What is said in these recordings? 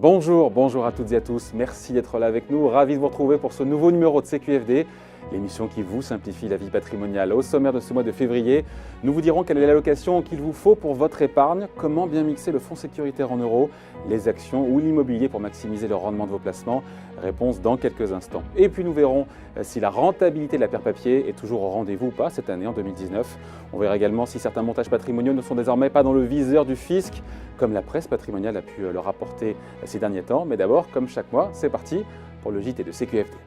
Bonjour à toutes et à tous, merci d'être là avec nous, ravi de vous retrouver pour ce nouveau numéro de CQFD, l'émission qui vous simplifie la vie patrimoniale. Au sommaire de ce mois de février, nous vous dirons quelle est l'allocation qu'il vous faut pour votre épargne, comment bien mixer le fonds sécuritaire en euros, les actions ou l'immobilier pour maximiser le rendement de vos placements. Réponse dans quelques instants. Et puis nous verrons si la rentabilité de la paire papier est toujours au rendez-vous ou pas cette année en 2019. On verra également si certains montages patrimoniaux ne sont désormais pas dans le viseur du fisc, comme la presse patrimoniale a pu le rapporter ces derniers temps. Mais d'abord, comme chaque mois, c'est parti pour le JT de CQFD.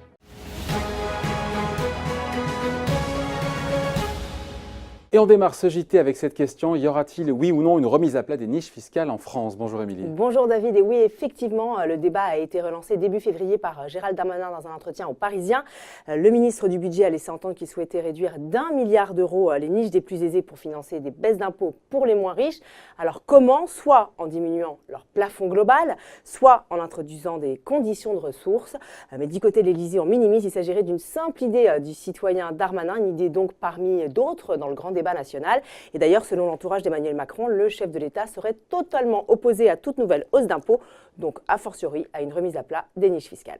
Et on démarre ce JT avec cette question, y aura-t-il oui ou non une remise à plat des niches fiscales en France? Bonjour Émilie. Bonjour David, et oui effectivement le débat a été relancé début février par Gérald Darmanin dans un entretien au Parisien. Le ministre du Budget a laissé entendre qu'il souhaitait réduire d'1 milliard d'euros les niches des plus aisés pour financer des baisses d'impôts pour les moins riches. Alors comment? Soit en diminuant leur plafond global, soit en introduisant des conditions de ressources. Mais du côté de l'Élysée, on minimise, il s'agirait d'une simple idée du citoyen Darmanin, une idée donc parmi d'autres dans le grand débat national. Et d'ailleurs, selon l'entourage d'Emmanuel Macron, le chef de l'État serait totalement opposé à toute nouvelle hausse d'impôts, donc a fortiori à une remise à plat des niches fiscales.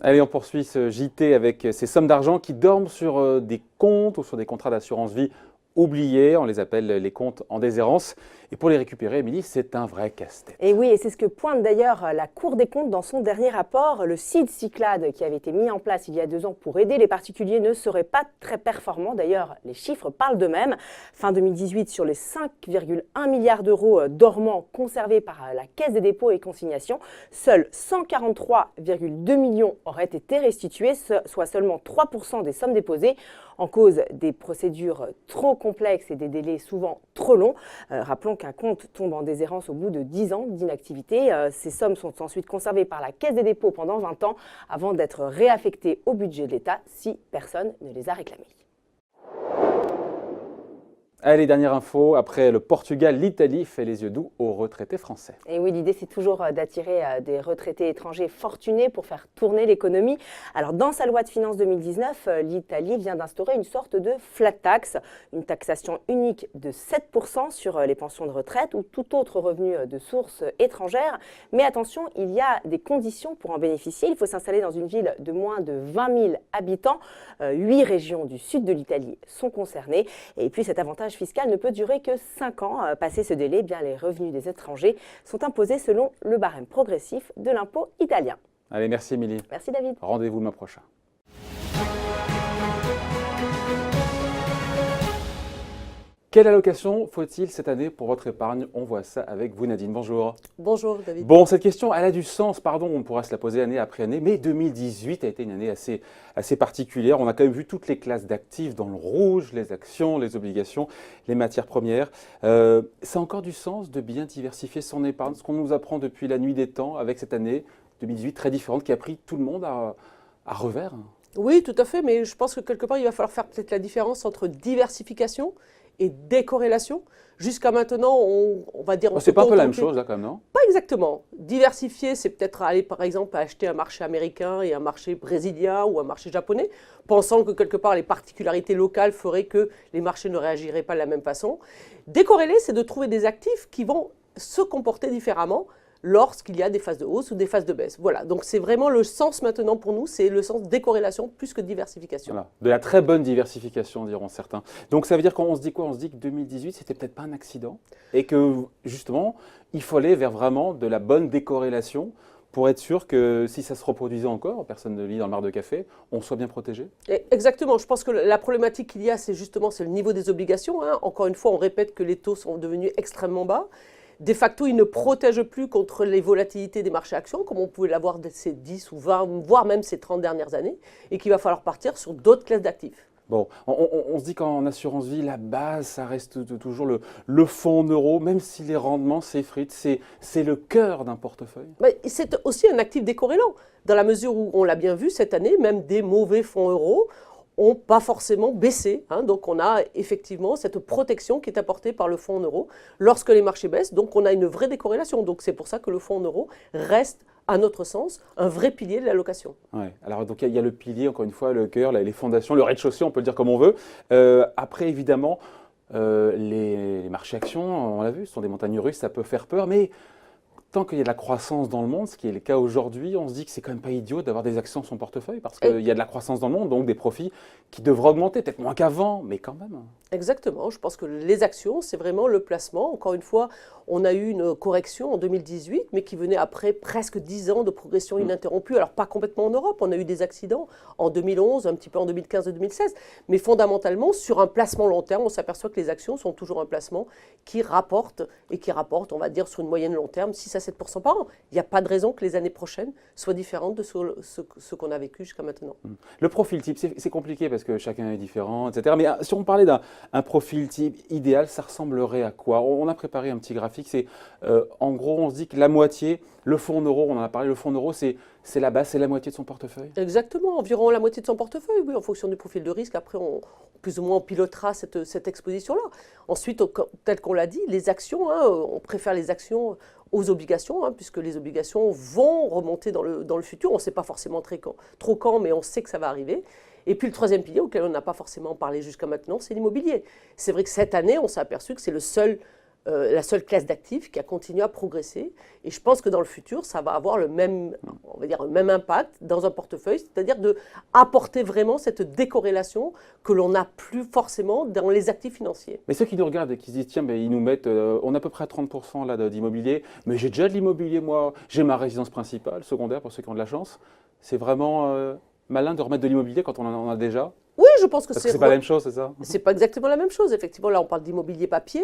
Allez, on poursuit ce JT avec ces sommes d'argent qui dorment sur des comptes ou sur des contrats d'assurance vie oubliés. On les appelle les comptes en déshérence. Et pour les récupérer, Émilie, c'est un vrai casse-tête. Et oui, et c'est ce que pointe d'ailleurs la Cour des comptes dans son dernier rapport. Le site Cyclades, qui avait été mis en place il y a 2 ans pour aider les particuliers, ne serait pas très performant. D'ailleurs, les chiffres parlent d'eux-mêmes. Fin 2018, sur les 5,1 milliards d'euros dormants conservés par la Caisse des dépôts et consignations, seuls 143,2 millions auraient été restitués, soit seulement 3% des sommes déposées, en cause des procédures trop complexes et des délais souvent trop longs. Rappelons qu'un compte tombe en déshérence au bout de 10 ans d'inactivité. Ces sommes sont ensuite conservées par la Caisse des dépôts pendant 20 ans avant d'être réaffectées au budget de l'État si personne ne les a réclamées. Allez, dernière info, après le Portugal, l'Italie fait les yeux doux aux retraités français. Et oui, l'idée c'est toujours d'attirer des retraités étrangers fortunés pour faire tourner l'économie. Alors dans sa loi de finances 2019, l'Italie vient d'instaurer une sorte de flat tax, une taxation unique de 7% sur les pensions de retraite ou tout autre revenu de source étrangère. Mais attention, il y a des conditions pour en bénéficier. Il faut s'installer dans une ville de moins de 20 000 habitants. 8 régions du sud de l'Italie sont concernées. Et puis cet avantage fiscal ne peut durer que 5 ans. Passé ce délai, bien, les revenus des étrangers sont imposés selon le barème progressif de l'impôt italien. Allez, merci Émilie. Merci David. Rendez-vous le mois prochain. Quelle allocation faut-il cette année pour votre épargne? On voit ça avec vous Nadine. Bonjour. Bonjour David. Bon, cette question, elle a du sens, pardon, on pourra se la poser année après année, mais 2018 a été une année assez particulière. On a quand même vu toutes les classes d'actifs dans le rouge, les actions, les obligations, les matières premières. Ça a encore du sens de bien diversifier son épargne, ce qu'on nous apprend depuis la nuit des temps avec cette année 2018 très différente qui a pris tout le monde à revers. Oui, tout à fait, mais je pense que quelque part, il va falloir faire peut-être la différence entre diversification et décorrélation. Jusqu'à maintenant, on va dire... C'est pas un peu la même chose là quand même, non? Pas exactement. Diversifier, c'est peut-être aller par exemple acheter un marché américain et un marché brésilien ou un marché japonais, pensant que quelque part les particularités locales feraient que les marchés ne réagiraient pas de la même façon. Décorréler, c'est de trouver des actifs qui vont se comporter différemment lorsqu'il y a des phases de hausse ou des phases de baisse. Voilà, donc c'est vraiment le sens maintenant pour nous, c'est le sens décorrélation plus que diversification. Voilà, de la très bonne diversification diront certains. Donc ça veut dire qu'on se dit quoi? On se dit que 2018 c'était peut-être pas un accident et que justement il faut aller vers vraiment de la bonne décorrélation pour être sûr que si ça se reproduisait encore, personne ne lit dans le mar de café, on soit bien protégé? Exactement, je pense que la problématique qu'il y a, c'est justement le niveau des obligations. Encore une fois, on répète que les taux sont devenus extrêmement bas. De facto, ils ne protègent plus contre les volatilités des marchés actions, comme on pouvait l'avoir ces 10 ou 20, voire même ces 30 dernières années, et qu'il va falloir partir sur d'autres classes d'actifs. Bon, on se dit qu'en assurance vie, la base, ça reste toujours le fonds en euros, même si les rendements s'effritent, c'est le cœur d'un portefeuille. Mais c'est aussi un actif décorrélant, dans la mesure où, on l'a bien vu cette année, même des mauvais fonds euros n'ont pas forcément baissé. Donc on a effectivement cette protection qui est apportée par le fonds en euros lorsque les marchés baissent. Donc on a une vraie décorrélation. Donc c'est pour ça que le fonds en euros reste, à notre sens, un vrai pilier de l'allocation. Ouais. Alors donc il y a le pilier, encore une fois, le cœur, les fondations, le rez-de-chaussée, on peut le dire comme on veut. Après évidemment, les marchés actions, on l'a vu, ce sont des montagnes russes, ça peut faire peur, mais tant qu'il y a de la croissance dans le monde, ce qui est le cas aujourd'hui, on se dit que c'est quand même pas idiot d'avoir des actions sur son portefeuille parce qu'il y a de la croissance dans le monde, donc des profits qui devraient augmenter, peut-être moins qu'avant, mais quand même. Exactement, je pense que les actions, c'est vraiment le placement. Encore une fois, on a eu une correction en 2018, mais qui venait après presque 10 ans de progression ininterrompue. Alors pas complètement en Europe, on a eu des accidents en 2011, un petit peu en 2015 et 2016, mais fondamentalement, sur un placement long terme, on s'aperçoit que les actions sont toujours un placement qui rapporte, et qui rapporte, on va dire, sur une moyenne long terme, 6 à 7% par an. Il n'y a pas de raison que les années prochaines soient différentes de ce qu'on a vécu jusqu'à maintenant. Le profil type, c'est compliqué parce que chacun est différent, etc. Mais si on parlait d'un profil type idéal, ça ressemblerait à quoi? On a préparé un petit graphique, c'est en gros, on se dit que la moitié, le fonds en euros, on en a parlé, le fonds en euros, c'est la base, c'est la moitié de son portefeuille? Exactement, environ la moitié de son portefeuille, oui, en fonction du profil de risque. Après, plus ou moins, on pilotera cette exposition-là. Ensuite, tel qu'on l'a dit, les actions, hein, on préfère les actions aux obligations, hein, puisque les obligations vont remonter dans le futur. On ne sait pas forcément trop quand, mais on sait que ça va arriver. Et puis le troisième pilier, auquel on n'a pas forcément parlé jusqu'à maintenant, c'est l'immobilier. C'est vrai que cette année, on s'est aperçu que c'est la seule classe d'actifs qui a continué à progresser. Et je pense que dans le futur, ça va avoir le même impact dans un portefeuille, c'est-à-dire d'apporter vraiment cette décorrélation que l'on n'a plus forcément dans les actifs financiers. Mais ceux qui nous regardent et qui se disent, tiens, ils nous mettent, on est à peu près à 30% là d'immobilier, mais j'ai déjà de l'immobilier, moi, j'ai ma résidence principale, secondaire, pour ceux qui ont de la chance. C'est vraiment malin de remettre de l'immobilier quand on en a déjà? Oui, je pense que c'est pas la même chose, c'est ça? C'est pas exactement la même chose. Effectivement, là, on parle d'immobilier papier.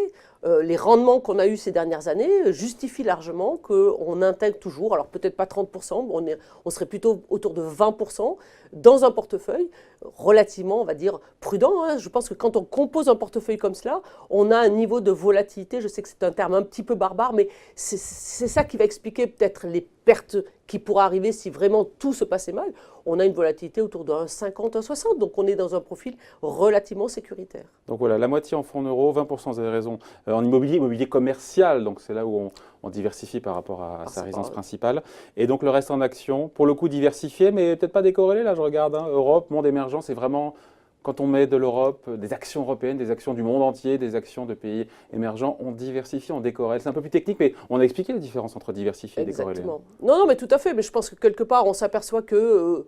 Les rendements qu'on a eus ces dernières années justifient largement qu'on intègre toujours, alors peut-être pas 30%, on serait plutôt autour de 20% dans un portefeuille relativement, on va dire, prudent. Hein. Je pense que quand on compose un portefeuille comme cela, on a un niveau de volatilité, je sais que c'est un terme un petit peu barbare, mais c'est ça qui va expliquer peut-être les pertes qui pourraient arriver si vraiment tout se passait mal. On a une volatilité autour de 1,50, 1,60, donc on est dans un profil relativement sécuritaire. Donc voilà, la moitié en fonds euros, 20%, vous avez raison, en immobilier commercial, donc c'est là où on diversifie par rapport à sa résidence principale. Et donc le reste en actions, pour le coup diversifié, mais peut-être pas décorrélé, là je regarde, hein, Europe, monde émergent, c'est vraiment, quand on met de l'Europe, des actions européennes, des actions du monde entier, des actions de pays émergents, on diversifie, on décorrèle. C'est un peu plus technique, mais on a expliqué la différence entre diversifier et décorréler. Exactement. Non, mais tout à fait. Mais je pense que quelque part, on s'aperçoit que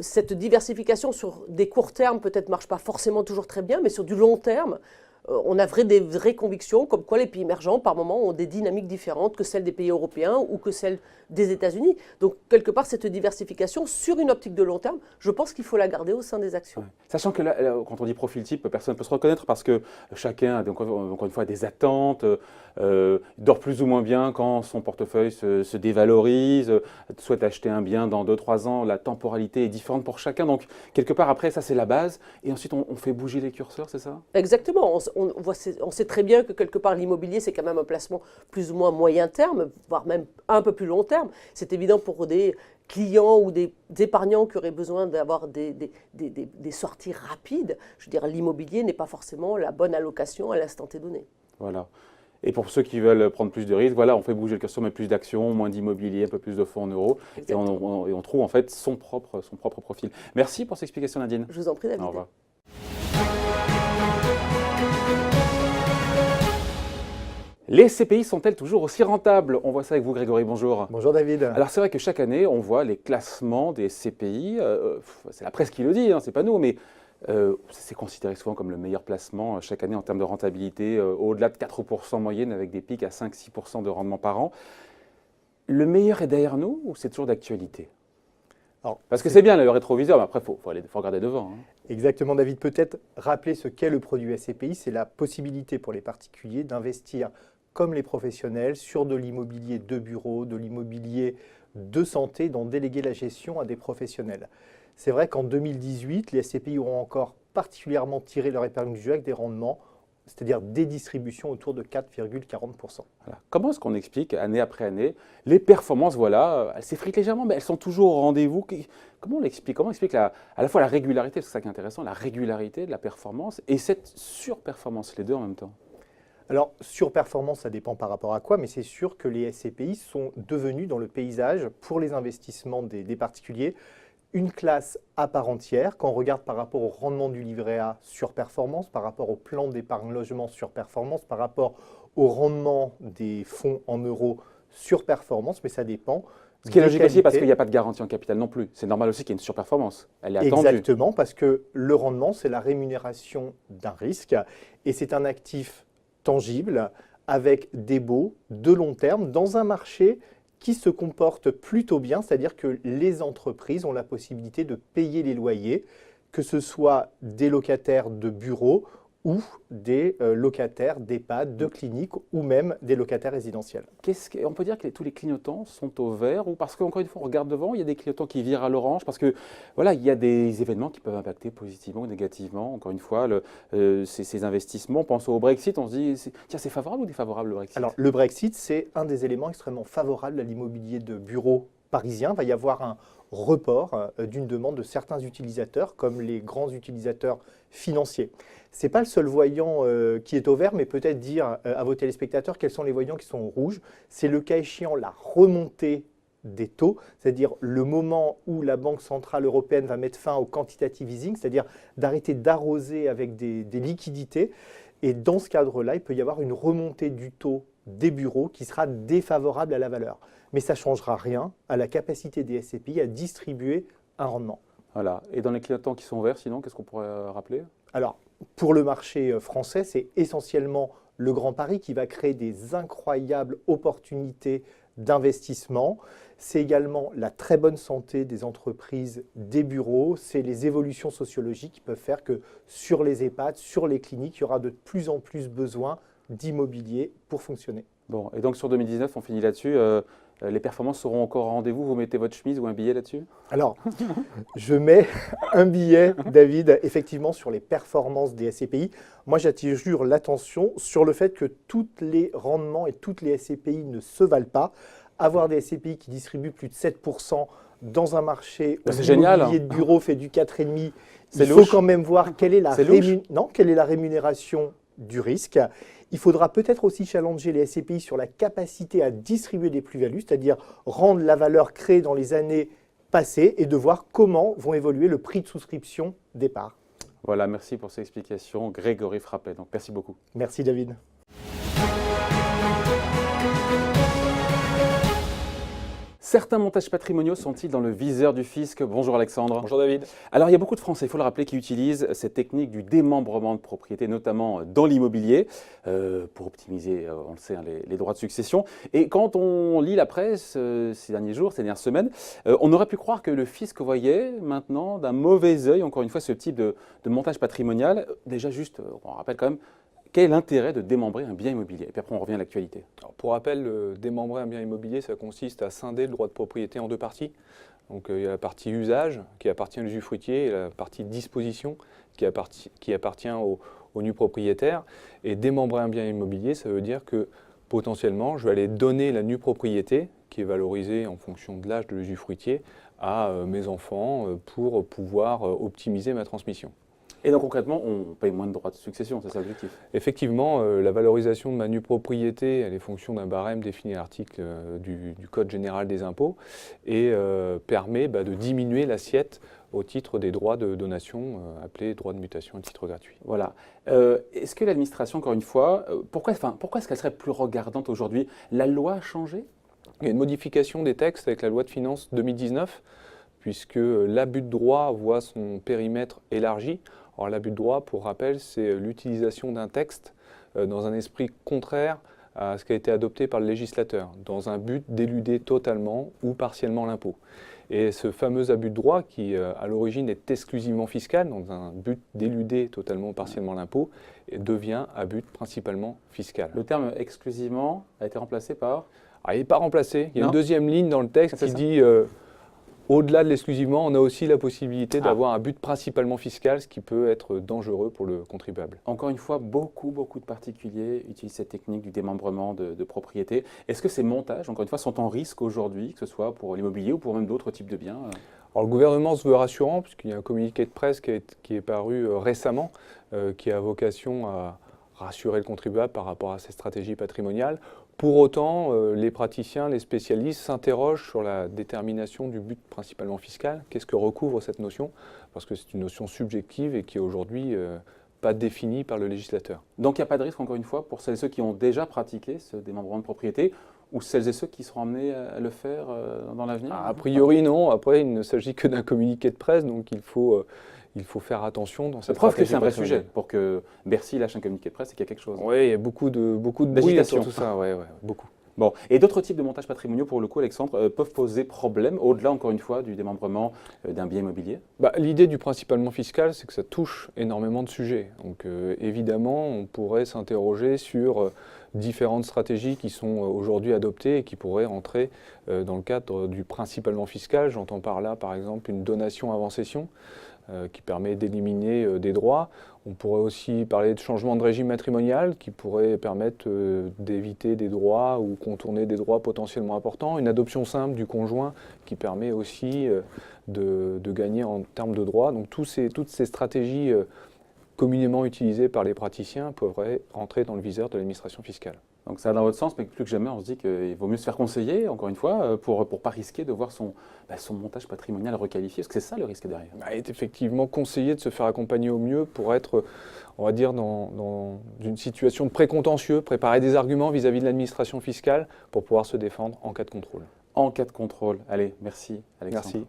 cette diversification sur des courts termes peut-être marche pas forcément toujours très bien, mais sur du long terme, on a des vraies convictions, comme quoi les pays émergents, par moments, ont des dynamiques différentes que celles des pays européens ou que celles des États-Unis. Donc, quelque part, cette diversification, sur une optique de long terme, je pense qu'il faut la garder au sein des actions. Ouais. Sachant que là, quand on dit profil type, personne ne peut se reconnaître parce que chacun a, encore une fois, des attentes, dort plus ou moins bien quand son portefeuille se dévalorise, souhaite acheter un bien dans 2-3 ans, la temporalité est différente pour chacun. Donc, quelque part, après, ça, c'est la base. Et ensuite, on fait bouger les curseurs, c'est ça? Exactement. On sait très bien que quelque part l'immobilier, c'est quand même un placement plus ou moins moyen terme, voire même un peu plus long terme. C'est évident pour des clients ou des épargnants qui auraient besoin d'avoir des sorties rapides. Je veux dire, l'immobilier n'est pas forcément la bonne allocation à l'instant T donné. Voilà. Et pour ceux qui veulent prendre plus de risques, voilà, on fait bouger le curseur, mais plus d'actions, moins d'immobilier, un peu plus de fonds en euros. Et on trouve en fait son propre profil. Merci pour cette explication, Nadine. Je vous en prie, David. Au revoir. Les CPI sont-elles toujours aussi rentables? On voit ça avec vous, Grégory, bonjour. Bonjour David. Alors c'est vrai que chaque année, on voit les classements des CPI, c'est la presse qui le dit, hein, c'est pas nous, mais c'est considéré souvent comme le meilleur placement chaque année en termes de rentabilité, au-delà de 4% moyenne avec des pics à 5-6% de rendement par an. Le meilleur est derrière nous ou c'est toujours d'actualité? Parce que c'est bien le rétroviseur, mais après il faut regarder devant. Hein. Exactement David, peut-être rappeler ce qu'est le produit SCPI, c'est la possibilité pour les particuliers d'investir comme les professionnels sur de l'immobilier de bureau, de l'immobilier de santé, d'en déléguer la gestion à des professionnels. C'est vrai qu'en 2018, les SCPI auront encore particulièrement tiré leur épingle du jeu avec des rendements, c'est-à-dire des distributions autour de 4,40%. Voilà. Comment est-ce qu'on explique, année après année, les performances, voilà, elles s'effritent légèrement, mais elles sont toujours au rendez-vous? Comment on l'explique? Comment on explique à la fois la régularité, c'est ça qui est intéressant, la régularité de la performance et cette surperformance, les deux en même temps? Alors, surperformance, ça dépend par rapport à quoi, mais c'est sûr que les SCPI sont devenus dans le paysage, pour les investissements des particuliers, une classe à part entière. Quand on regarde par rapport au rendement du livret A, surperformance, par rapport au plan d'épargne logement, surperformance, par rapport au rendement des fonds en euros, surperformance, mais ça dépend. Ce qui est des logique aussi parce qualités. qu'il n'y a pas de garantie en capital non plus. C'est normal aussi qu'il y ait une surperformance. Elle est attendue. Exactement, parce que le rendement, c'est la rémunération d'un risque et c'est un actif tangible avec des baux de long terme dans un marché qui se comporte plutôt bien, c'est-à-dire que les entreprises ont la possibilité de payer les loyers, que ce soit des locataires de bureaux ou des locataires d'EHPAD, de cliniques ou même des locataires résidentiels. On peut dire que tous les clignotants sont au vert ou parce qu'encore une fois, on regarde devant, il y a des clignotants qui virent à l'orange parce que voilà, il y a des événements qui peuvent impacter positivement ou négativement. Encore une fois, ces investissements, on pense au Brexit, on se dit, tiens, c'est favorable ou défavorable le Brexit? Alors, le Brexit, c'est un des éléments extrêmement favorables à l'immobilier de bureaux parisiens. Il va y avoir un report d'une demande de certains utilisateurs, comme les grands utilisateurs financiers. Ce n'est pas le seul voyant qui est au vert, mais peut-être dire à vos téléspectateurs quels sont les voyants qui sont au rouge. C'est le cas échéant la remontée des taux, c'est-à-dire le moment où la Banque centrale européenne va mettre fin au quantitative easing, c'est-à-dire d'arrêter d'arroser avec des liquidités. Et dans ce cadre-là, il peut y avoir une remontée du taux des bureaux qui sera défavorable à la valeur. Mais ça ne changera rien à la capacité des SCPI à distribuer un rendement. Voilà. Et dans les clignotants qui sont verts, sinon, qu'est-ce qu'on pourrait rappeler? Alors, pour le marché français, c'est essentiellement le Grand Paris qui va créer des incroyables opportunités d'investissement. C'est également la très bonne santé des entreprises, des bureaux. C'est les évolutions sociologiques qui peuvent faire que sur les EHPAD, sur les cliniques, il y aura de plus en plus besoin d'immobilier pour fonctionner. Bon, et donc sur 2019, on finit là-dessus. Les performances seront encore au rendez-vous. Vous mettez votre chemise ou un billet là-dessus? Alors, je mets un billet, David, effectivement, sur les performances des SCPI. Moi, j'attire l'attention sur le fait que tous les rendements et toutes les SCPI ne se valent pas. Avoir des SCPI qui distribuent plus de 7% dans un marché où l'immobilier de bureau fait du 4,5%, il faut quand même voir quelle est la rémunération du risque. Il faudra peut-être aussi challenger les SCPI sur la capacité à distribuer des plus-values, c'est-à-dire rendre la valeur créée dans les années passées et de voir comment vont évoluer le prix de souscription des parts. Voilà, merci pour ces explications. Grégory Frappet, donc merci beaucoup. Merci David. Certains montages patrimoniaux sont-ils dans le viseur du fisc? Bonjour Alexandre. Bonjour David. Alors il y a beaucoup de Français, il faut le rappeler, qui utilisent cette technique du démembrement de propriété, notamment dans l'immobilier, pour optimiser, on le sait, les droits de succession. Et quand on lit la presse ces derniers jours, ces dernières semaines, on aurait pu croire que le fisc voyait maintenant d'un mauvais œil, encore une fois, ce type de montage patrimonial. Déjà juste, on rappelle quand même, quel est l'intérêt de démembrer un bien immobilier? Et puis après, on revient à l'actualité. Pour rappel, démembrer un bien immobilier, ça consiste à scinder le droit de propriété en deux parties. Donc il y a la partie usage qui appartient à l'usufruitier et la partie disposition qui appartient au nu propriétaire. Et démembrer un bien immobilier, ça veut dire que potentiellement, je vais aller donner la nue propriété, qui est valorisée en fonction de l'âge de l'usufruitier, à mes enfants pour pouvoir optimiser ma transmission. Et donc concrètement, on paye moins de droits de succession, c'est ça l'objectif? Effectivement, la valorisation de ma nue propriété, elle est fonction d'un barème défini à l'article du Code général des impôts et permet de diminuer l'assiette au titre des droits de donation, appelés droits de mutation à titre gratuit. Voilà. Est-ce que l'administration, encore une fois, pourquoi est-ce qu'elle serait plus regardante aujourd'hui? La loi a changé? Il y a une modification des textes avec la loi de finances 2019, puisque l'abus de droit voit son périmètre élargi. Alors l'abus de droit, pour rappel, c'est l'utilisation d'un texte dans un esprit contraire à ce qui a été adopté par le législateur, dans un but d'éluder totalement ou partiellement l'impôt. Et ce fameux abus de droit, qui à l'origine est exclusivement fiscal, dans un but d'éluder totalement ou partiellement l'impôt, devient à but principalement fiscal. Le terme exclusivement a été remplacé par? Il n'est pas remplacé. Il y a une deuxième ligne dans le texte qui dit au-delà de l'exclusivement, on a aussi la possibilité d'avoir un but principalement fiscal, ce qui peut être dangereux pour le contribuable. Encore une fois, beaucoup de particuliers utilisent cette technique du démembrement de propriété. Est-ce que ces montages, encore une fois, sont en risque aujourd'hui, que ce soit pour l'immobilier ou pour même d'autres types de biens? Alors, le gouvernement se veut rassurant, puisqu'il y a un communiqué de presse qui est paru récemment, qui a vocation à rassurer le contribuable par rapport à ces stratégies patrimoniales. Pour autant, les praticiens, les spécialistes s'interrogent sur la détermination du but principalement fiscal. Qu'est-ce que recouvre cette notion? Parce que c'est une notion subjective et qui est aujourd'hui pas définie par le législateur. Donc il n'y a pas de risque, encore une fois, pour celles et ceux qui ont déjà pratiqué ce démembrement de propriété ou celles et ceux qui seront amenés à le faire dans l'avenir? A priori, non. Après, il ne s'agit que d'un communiqué de presse, donc il faut faire attention dans cette Preuve que c'est un vrai patrimoniale. sujet. Pour que Bercy lâche un communiqué de presse, c'est qu'il y a quelque chose. Oui, il y a beaucoup de bruit D'agitation. sur tout ça, ouais, beaucoup. Bon, et d'autres types de montages patrimoniaux, pour le coup, Alexandre, peuvent poser problème, au-delà, encore une fois, du démembrement d'un bien immobilier? L'idée du principalement fiscal, c'est que ça touche énormément de sujets. Donc évidemment, on pourrait s'interroger sur différentes stratégies qui sont aujourd'hui adoptées et qui pourraient entrer dans le cadre du principalement fiscal. J'entends par là, par exemple, une donation avant cession qui permet d'éliminer des droits. On pourrait aussi parler de changement de régime matrimonial qui pourrait permettre d'éviter des droits ou contourner des droits potentiellement importants. Une adoption simple du conjoint qui permet aussi de gagner en termes de droits. Donc toutes ces stratégies communément utilisées par les praticiens pourraient entrer dans le viseur de l'administration fiscale. Donc ça va dans votre sens, mais plus que jamais, on se dit qu'il vaut mieux se faire conseiller, encore une fois, pour pas risquer de voir son montage patrimonial requalifié, parce que c'est ça le risque derrière. Il est effectivement conseillé de se faire accompagner au mieux pour être, on va dire, dans une situation de précontentieux, préparer des arguments vis-à-vis de l'administration fiscale pour pouvoir se défendre en cas de contrôle. En cas de contrôle. Allez, merci Alexandre. Merci.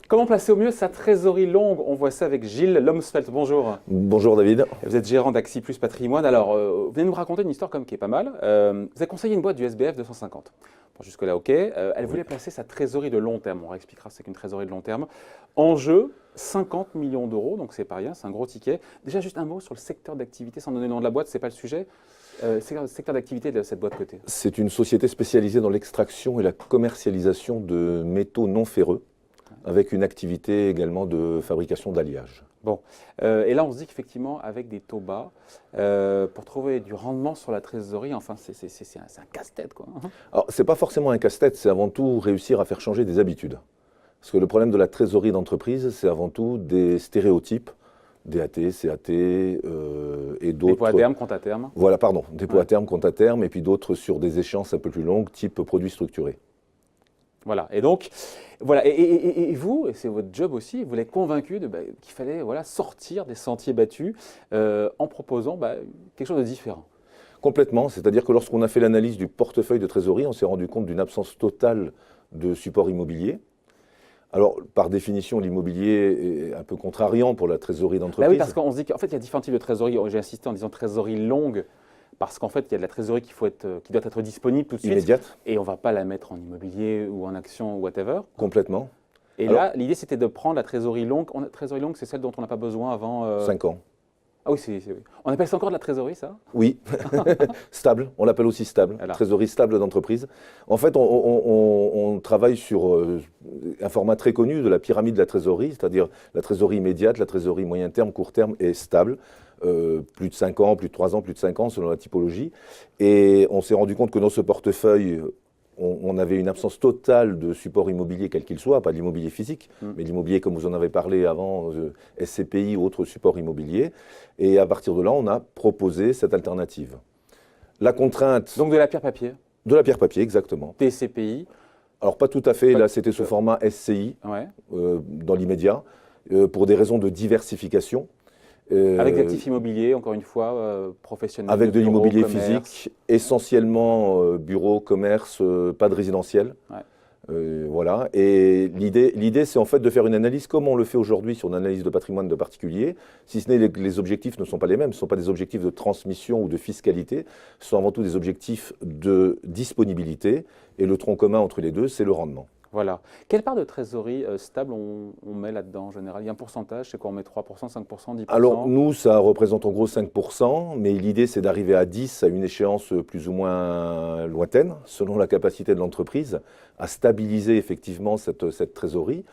Comment placer au mieux sa trésorerie longue? On voit ça avec Gilles Lomsfeld. Bonjour. Bonjour David. Vous êtes gérant d'Axi Plus Patrimoine. Alors, vous venez nous raconter une histoire qui est pas mal. Vous avez conseillé une boîte du SBF 250. Bon, jusque-là, OK. Elle voulait placer sa trésorerie de long terme. On réexpliquera c'est qu'une trésorerie de long terme. En jeu, 50 millions d'euros. Donc, c'est pas rien, c'est un gros ticket. Déjà, juste un mot sur le secteur d'activité, sans donner le nom de la boîte, c'est pas le sujet. Secteur d'activité de cette boîte cotée. C'est une société spécialisée dans l'extraction et la commercialisation de métaux non ferreux, avec une activité également de fabrication d'alliages. Bon, et là on se dit qu'effectivement avec des taux bas, pour trouver du rendement sur la trésorerie, enfin c'est un casse-tête quoi. Alors c'est pas forcément un casse-tête, c'est avant tout réussir à faire changer des habitudes. Parce que le problème de la trésorerie d'entreprise, c'est avant tout des stéréotypes, DAT, CAT et d'autres. Dépôt à terme, compte à terme. Voilà, pardon, dépôt à terme, compte à terme, et puis d'autres sur des échéances un peu plus longues, type produits structurés. Voilà, et donc, voilà, et vous, et c'est votre job aussi, vous l'êtes convaincu qu'il fallait sortir des sentiers battus en proposant quelque chose de différent. Complètement, c'est-à-dire que lorsqu'on a fait l'analyse du portefeuille de trésorerie, on s'est rendu compte d'une absence totale de support immobilier. Alors, par définition, l'immobilier est un peu contrariant pour la trésorerie d'entreprise. Oui, parce qu'on se dit qu'en fait, il y a différents types de trésorerie. J'ai insisté en disant trésorerie longue, parce qu'en fait, il y a de la trésorerie qui doit être disponible tout de suite. Immédiate. Et on ne va pas la mettre en immobilier ou en action ou whatever. Complètement. Et alors, là, l'idée, c'était de prendre la trésorerie longue. Trésorerie longue, c'est celle dont on n'a pas besoin avant… 5 ans. Ah oui, on appelle ça encore de la trésorerie, ça? Oui, stable, on l'appelle aussi stable, voilà. Trésorerie stable d'entreprise. En fait, on travaille sur un format très connu de la pyramide de la trésorerie, c'est-à-dire la trésorerie immédiate, la trésorerie moyen terme, court terme et stable. Plus de 5 ans, plus de 3 ans, plus de 5 ans selon la typologie. Et on s'est rendu compte que dans ce portefeuille, on avait une absence totale de support immobilier, quel qu'il soit, pas de l'immobilier physique, mais l'immobilier comme vous en avez parlé avant, SCPI ou autres supports immobiliers. Et à partir de là, on a proposé cette alternative. La contrainte… Donc de la pierre papier. De la pierre papier, exactement. TCPI. Alors pas tout à fait, là c'était sous format SCI, dans l'immédiat, pour des raisons de diversification. Avec des actifs immobiliers, encore une fois, professionnels. Avec de l'immobilier physique, essentiellement bureau, commerce, pas de résidentiel. Ouais. Voilà. Et l'idée, c'est en fait de faire une analyse comme on le fait aujourd'hui sur une analyse de patrimoine de particulier, si ce n'est que les objectifs ne sont pas les mêmes. Ce ne sont pas des objectifs de transmission ou de fiscalité, ce sont avant tout des objectifs de disponibilité. Et le tronc commun entre les deux, c'est le rendement. Voilà. Quelle part de trésorerie stable on met là-dedans en général? Il y a un pourcentage, c'est quoi? On met 3%, 5%, 10%? Alors nous, ça représente en gros 5%, mais l'idée c'est d'arriver à 10 à une échéance plus ou moins lointaine, selon la capacité de l'entreprise, à stabiliser effectivement cette trésorerie,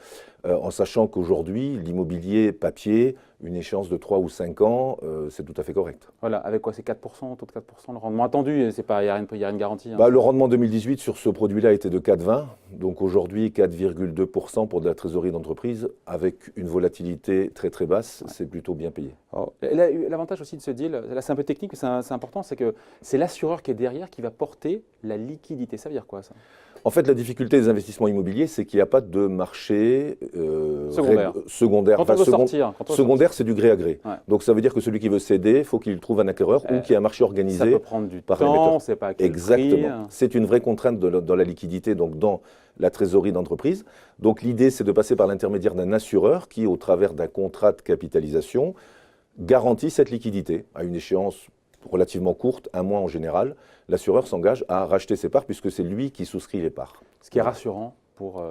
en sachant qu'aujourd'hui, l'immobilier papier, une échéance de 3 ou 5 ans, c'est tout à fait correct. Voilà, avec quoi? C'est 4%, taux de 4%, le rendement attendu, il n'y a une garantie. Hein. Le rendement 2018 sur ce produit-là était de 4,20, donc aujourd'hui 4,2% pour de la trésorerie d'entreprise, avec une volatilité très très basse, c'est plutôt bien payé. L'avantage aussi de ce deal, là c'est un peu technique, mais c'est important, c'est que c'est l'assureur qui est derrière qui va porter la liquidité. Ça veut dire quoi ça? En fait, la difficulté des investissements immobiliers, c'est qu'il n'y a pas de marché secondaire. Quand on veut sortir. Secondaire, c'est du gré à gré. Ouais. Donc ça veut dire que celui qui veut céder, il faut qu'il trouve un acquéreur ou qu'il y ait un marché organisé. Ça peut prendre du par temps, c'est pas à quel Exactement. prix. C'est une vraie contrainte dans la liquidité, donc dans la trésorerie d'entreprise. Donc l'idée, c'est de passer par l'intermédiaire d'un assureur qui, au travers d'un contrat de capitalisation, garantit cette liquidité à une échéance relativement courte, 1 mois en général. L'assureur s'engage à racheter ses parts puisque c'est lui qui souscrit les parts. Ce qui est rassurant pour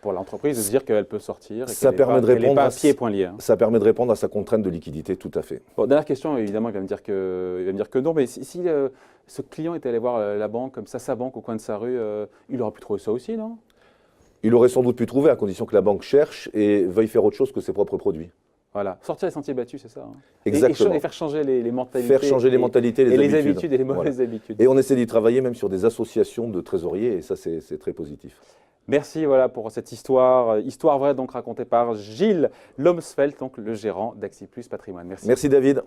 l'entreprise de se dire qu'elle peut sortir et Ça qu'elle permet de n'est répondre pas à à pied et poings liés. Ça permet de répondre à sa contrainte de liquidité, tout à fait. Bon, dernière question, évidemment, il va me dire que non, mais si ce client était allé voir la banque, comme ça, sa banque au coin de sa rue, il aurait pu trouver ça aussi, non? Il aurait sans doute pu trouver, à condition que la banque cherche et veuille faire autre chose que ses propres produits. Voilà, sortir les sentiers battus, c'est ça. Hein. Exactement. Et faire changer les mentalités. Faire changer les mentalités, les habitudes et les mauvaises habitudes. Et on essaie d'y travailler même sur des associations de trésoriers, et ça, c'est très positif. Merci pour cette histoire vraie, donc racontée par Gilles Lomsfeld, donc le gérant d'Axi Plus Patrimoine. Merci. Merci David.